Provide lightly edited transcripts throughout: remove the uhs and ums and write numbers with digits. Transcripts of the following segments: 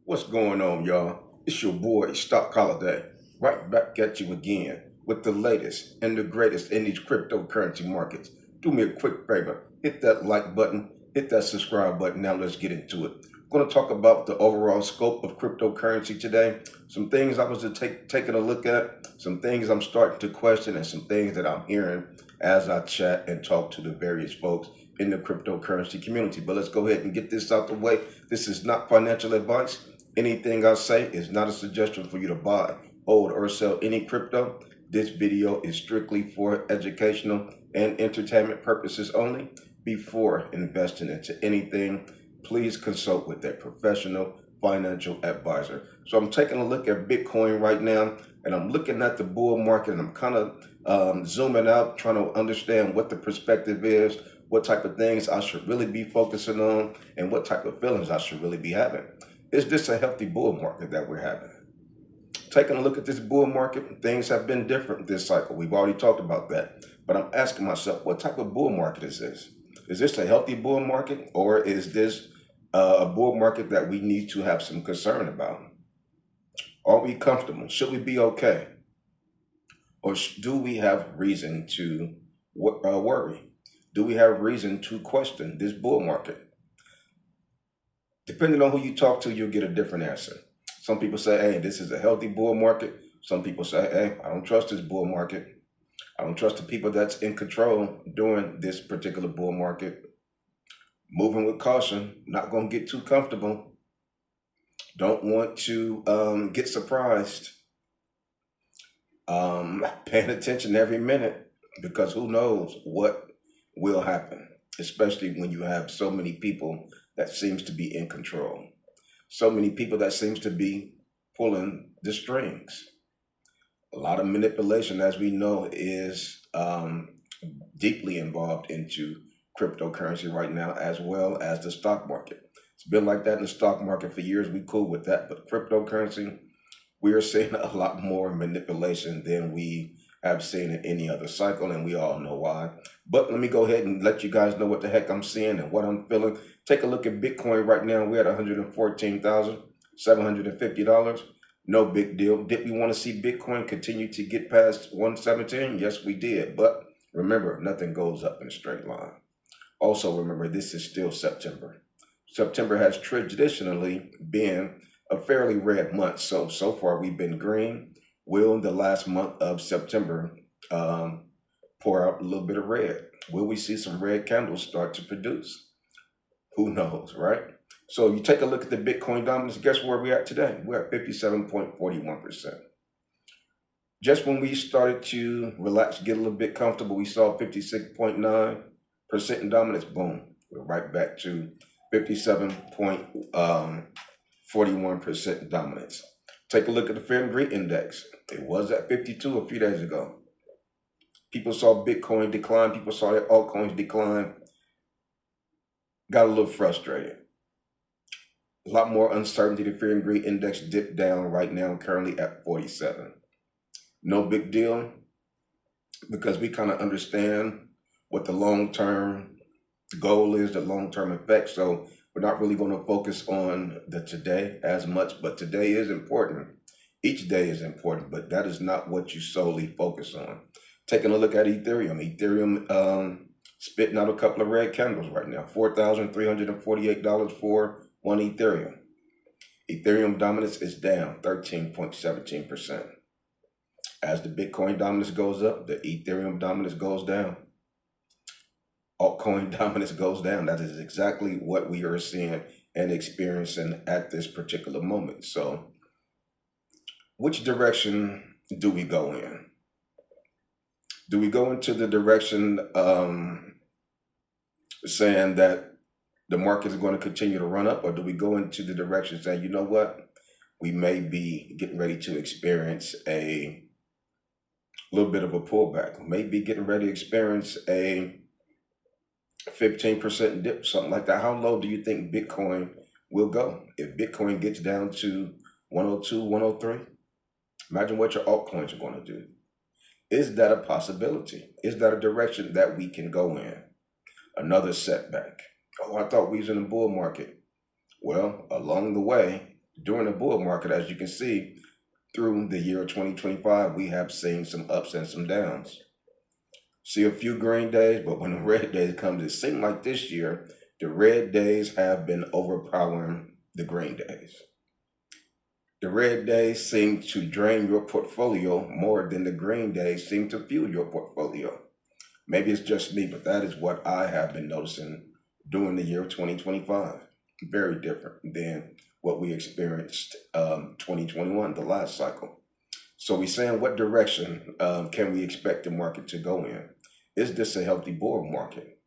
What's going on, y'all? It's your boy, Stock Holiday, right back at you again with the latest and the greatest in these cryptocurrency markets. Do me a quick favor, hit that like button, hit that subscribe button. Now let's get into it. I'm going to talk about the overall scope of cryptocurrency today, some things I was taking a look at, some things I'm starting to question, and some things that I'm hearing as I chat and talk to the various folks in the cryptocurrency community. But let's go ahead and get this out the way. This is not financial advice. Anything I say is not a suggestion for you to buy, hold, or sell any crypto. This video is strictly for educational and entertainment purposes only. Before investing into anything, please consult with a professional financial advisor. So I'm taking a look at Bitcoin right now, and I'm looking at the bull market, and I'm kind of zooming out, trying to understand what the perspective is, what type of things I should really be focusing on, and what type of feelings I should really be having. Is this a healthy bull market that we're having? Taking a look at this bull market, things have been different this cycle. We've already talked about that. But I'm asking myself, what type of bull market is this? Is this a healthy bull market, or is this a bull market that we need to have some concern about? Are we comfortable? Should we be okay? Or do we have reason to worry? Do we have reason to question this bull market? Depending on who you talk to, you'll get a different answer. Some people say, hey, this is a healthy bull market. Some people say, hey, I don't trust this bull market. I don't trust the people that's in control during this particular bull market. Moving with caution, not going to get too comfortable. Don't want to get surprised. Paying attention every minute, because who knows what will happen, especially when you have so many people that seems to be in control. So many people that seems to be pulling the strings. A lot of manipulation, as we know, is deeply involved into cryptocurrency right now, as well as the stock market. It's been like that in the stock market for years. We cool with that, but cryptocurrency, we are seeing a lot more manipulation than we have seen in any other cycle, and we all know why. But let me go ahead and let you guys know what the heck I'm seeing and what I'm feeling. Take a look at Bitcoin right now. We're at $114,750. No big deal. Did we want to see Bitcoin continue to get past 117? Yes, we did. But remember, nothing goes up in a straight line. Also, remember, this is still September. September has traditionally been a fairly red month. So far, we've been green. Will the last month of September pour out a little bit of red? Will we see some red candles start to produce? Who knows, right? So you take a look at the Bitcoin dominance, guess where we're at today? We're at 57.41%. Just when we started to relax, get a little bit comfortable, we saw 56.9% in dominance. Boom, we're right back to 57.41% dominance. Take a look at the Fear and Greed Index. It was at 52 a few days ago. People saw Bitcoin decline. People saw their altcoins decline. Got a little frustrated. A lot more uncertainty. The Fear and Greed Index dipped down right now, currently at 47. No big deal, because we kind of understand what the long-term goal is, the long-term effect. So we're not really going to focus on the today as much, but today is important. Each day is important, but that is not what you solely focus on. Taking a look at Ethereum. Ethereum spitting out a couple of red candles right now. $4,348 for one Ethereum. Ethereum dominance is down 13.17%. As the Bitcoin dominance goes up, the Ethereum dominance goes down. Altcoin dominance goes down. That is exactly what we are seeing and experiencing at this particular moment. So which direction do we go in? Do we go into the direction saying that the market is going to continue to run up, or do we go into the direction saying, you know what, we may be getting ready to experience a little bit of a pullback, maybe getting ready to experience a 15% dip, something like that? How low do you think Bitcoin will go? If Bitcoin gets down to 102, 103, imagine what your altcoins are going to do. Is that a possibility? Is that a direction that we can go in? Another setback. Oh, I thought we was in a bull market. Well, along the way, During the bull market, as you can see, through the year 2025, we have seen some ups and some downs. See a few green days, but when the red days comes, it seems like this year, the red days have been overpowering the green days. The red days seem to drain your portfolio more than the green days seem to fuel your portfolio. Maybe it's just me, but that is what I have been noticing during the year 2025. Very different than what we experienced 2021, the last cycle. So we're saying, what direction can we expect the market to go in? Is this a healthy bull market,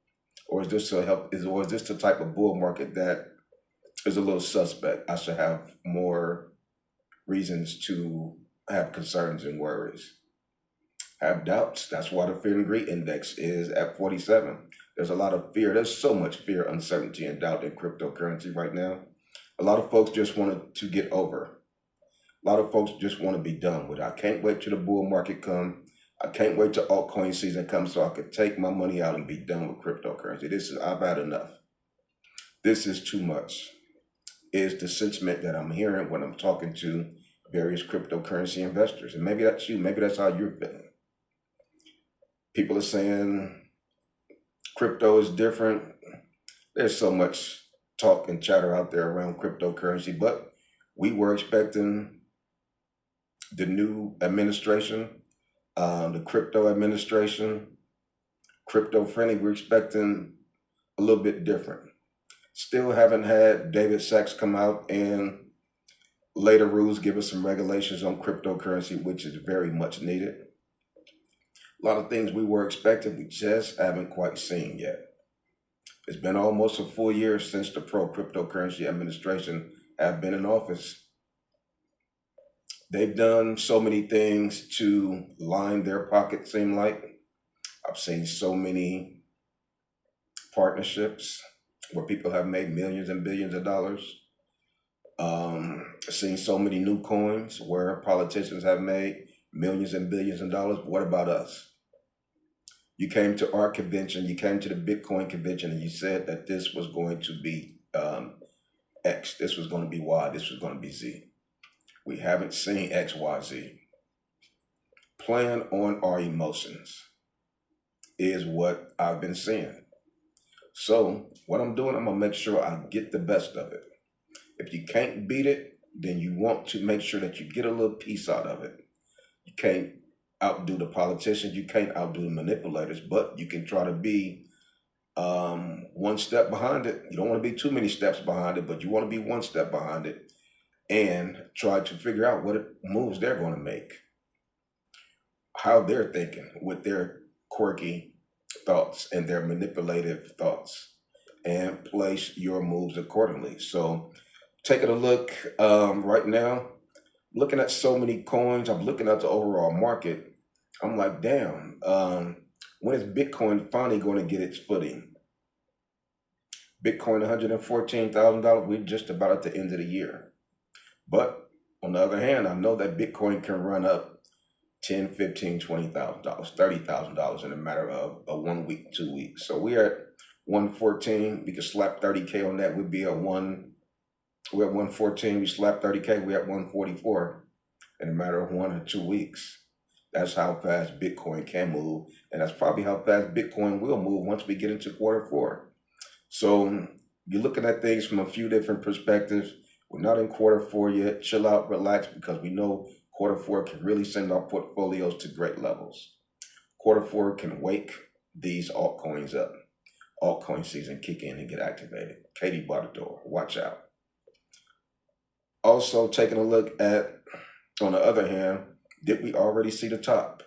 or is this or is this the type of bull market that is a little suspect? I should have more reasons to have concerns and worries. Have doubts. That's why the fear and greed index is at 47. There's a lot of fear. There's so much fear, uncertainty, and doubt in cryptocurrency right now. A lot of folks just want to get over. A lot of folks just want to be done with it. I can't wait till the bull market come. I can't wait till altcoin season comes so I could take my money out and be done with cryptocurrency. I've had enough. This is too much, is the sentiment that I'm hearing when I'm talking to various cryptocurrency investors. And maybe that's you. Maybe that's how you're feeling. People are saying crypto is different. There's so much talk and chatter out there around cryptocurrency, but we were expecting the new administration, the crypto administration, crypto friendly. We're expecting a little bit different. Still haven't had David Sachs come out and lay the rules, give us some regulations on cryptocurrency, which is very much needed. A lot of things we were expecting, we just haven't quite seen yet. It's been almost a full year since the pro-cryptocurrency administration have been in office. They've done so many things to line their pockets, seem like. I've seen so many partnerships where people have made millions and billions of dollars. I've seen so many new coins where politicians have made millions and billions of dollars. What about us? You came to our convention, you came to the Bitcoin convention, and you said that this was going to be X, this was going to be Y, this was going to be Z. We haven't seen X, Y, Z. Playing on our emotions is what I've been seeing. So what I'm doing, I'm going to make sure I get the best of it. If you can't beat it, then you want to make sure that you get a little piece out of it. You can't outdo the politicians, you can't outdo the manipulators, but you can try to be one step behind it. You don't want to be too many steps behind it, but you want to be one step behind it and try to figure out what moves they're going to make, how they're thinking with their quirky thoughts and their manipulative thoughts, and place your moves accordingly. So taking a look right now, looking at so many coins, I'm looking at the overall market. I'm like, damn, when is Bitcoin finally going to get its footing? Bitcoin, $114,000, we're just about at the end of the year. But on the other hand, I know that Bitcoin can run up $10,000, $15,000, $20,000, $30,000 in a matter of a 1 week, 2 weeks. So we're at 114. We could slap 30K on that. We're at 114. We slap 30K. We're at 144 in a matter of 1 or 2 weeks. That's how fast Bitcoin can move. And that's probably how fast Bitcoin will move once we get into Q4. So you're looking at things from a few different perspectives. We're not in Q4 yet. Chill out, relax, because we know Q4 can really send our portfolios to great levels. Q4 can wake these altcoins up. Altcoin season kick in and get activated. Katie by the door. Watch out. Also taking a look at, on the other hand, did we already see the top?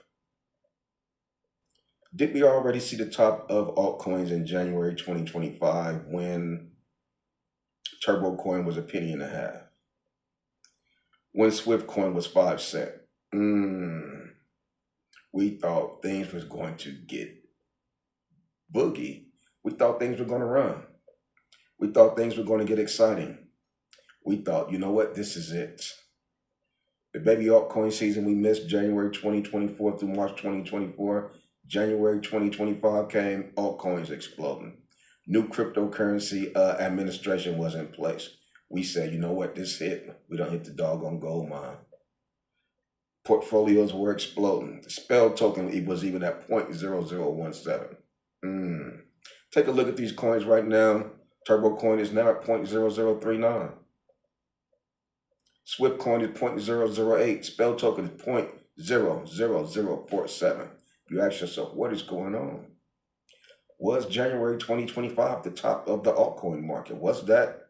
Did we already see the top of altcoins in January 2025 when Turbo Coin was $0.015? When Swift Coin was 5 cents? We thought things was going to get boogie. We thought things were going to run. We thought things were going to get exciting. We thought, you know what, this is it. The baby altcoin season we missed, January 2024 through March 2024. January 2025 came, altcoins exploding. New cryptocurrency administration was in place. we say, you know what, this hit. We don't hit the doggone gold mine. Portfolios were exploding. The spell token was even at 0.0017. Take a look at these coins right now. Turbo coin is now at 0.0039. Swift coin is 0.008. Spell token is 0.00047. You ask yourself, what is going on? Was January 2025 the top of the altcoin market? Was that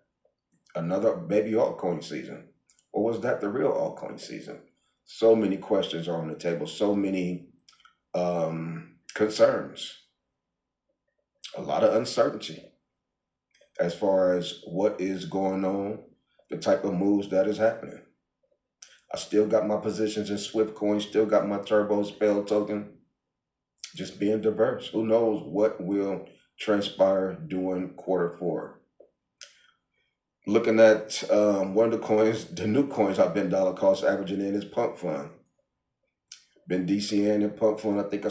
another baby altcoin season? Or was that the real altcoin season? So many questions are on the table, so many concerns, a lot of uncertainty as far as what is going on, the type of moves that is happening. I still got my positions in Swift coin, still got my turbo spell token, just being diverse. Who knows what will transpire during Q4. Looking at one of the coins, the new coins I've been dollar cost averaging in is Pump Fund. Been DCing in Pump Fund. I think I